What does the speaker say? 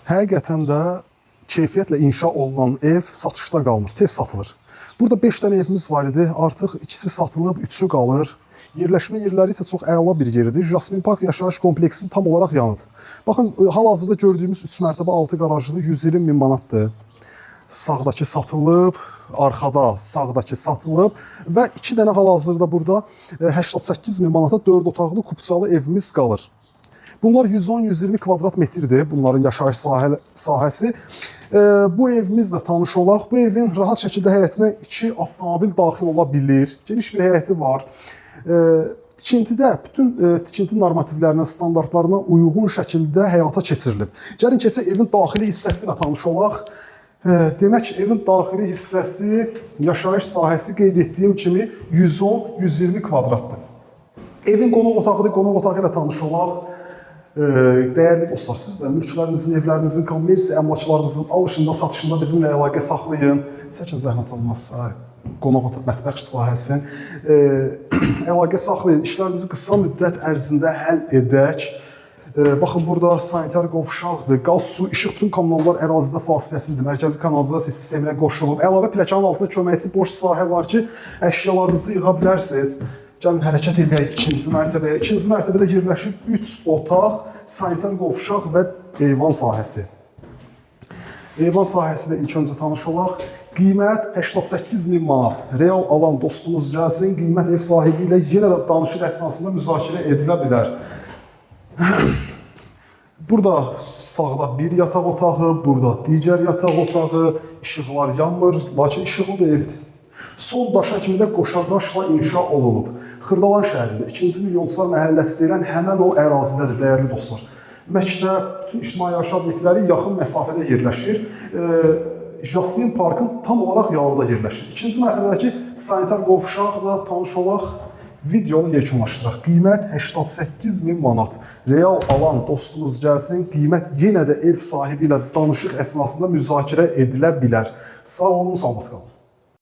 Həqiqətən də keyfiyyətlə inşa olunan ev satışda qalmır, tez satılır. Burada 5 dənə evimiz var idi, artıq ikisi satılıb, üçü qalır. Yerləşmə yerləri isə çox əla bir yerdir. Jasmin Park yaşayış kompleksinin tam olaraq yanıdır. Baxın, hal-hazırda gördüyümüz 3 mərtəbə 6 qarajlı 120 min manatdır. Sağdakı satılıb, arxada sağdakı satılıb və 2 dənə hal-hazırda burada 88 min manata 4 otaqlı kupçalı evimiz qalır. Bunlar 110-120 kvadrat metrdir, bunların yaşayış sahəsi. Bu evimizlə tanış olaq. Bu evin rahat şəkildə həyətinə 2 avtomobil daxil ola bilir. Geniş bir həyəti var. Tikintidə bütün tikinti normativlərinə, standartlarına uyğun şəkildə həyata keçirilib. Gəlin keçək evin daxili hissəsi ilə tanış olaq. Demək, evin daxili hissəsi, yaşayış sahəsi qeyd etdiyim kimi 110-120 kvadratdır. Evin qonaq otağıdır, qonaq otağı ilə tanış olaq. Dəyərli dostlar, siz də mülklərinizin, evlərinizin, kommersiya əmlaklarınızın alışında, satışında bizimlə əlaqə saxlayın. Çəkin zəhmət olmazsa, qonaq otaq, mətbəx sahəsin. Əlaqə saxlayın, işlərinizi qısa müddət ərzində həll edək. Baxın, burada sanitar qovşaqdır, qaz, su, işıq, bütün kanallar ərazidə fasiləsizdir, mərkəzi kanalizasiya sisteminə qoşulub. Əlavə pləkanın altında köməkçi boş sahə var ki, əşyalarınızı yığa bilərsiniz. Gəlin, hərəkət edək ikinci mərtəbəyə. İkinci mərtəbədə yerləşir 3 otaq, sanitar qovşaq və eyvan sahəsi. Eyvan sahəsi ilə ilk öncə tanış olaq. Qiymət 88 min manat. Real alan dostumuz gəlsin, qiymət ev sahibi ilə yenə də danışıq əsnasında müzakirə edilə bilər. Burada sağda bir yataq otağı, burada digər yataq otağı, işıqlar yanmır, lakin işıqlı da evdir. Son daşa kimi də qoşa daşla inşa olunub. Xırdalan şəhərində 2-ci Milyonçular məhəlləsi deyilən həmən o ərazidədir, dəyərli dostlar. Məktəb, bütün ictimai yaşayış obyektləri yaxın məsafədə yerləşir. Jasmin Parkın tam olaraq yanında yerləşir. İkinci mərtəbədəki sanitar qovşaqla tanış olaq, videonu yekunlaşdıraq. Qiymət 88 min manat. Real alan dostumuz gəlsin, qiymət yenə də ev sahibi ilə danışıq əsnasında müzakirə edilə bilər. Sağ olun, salamat qalın.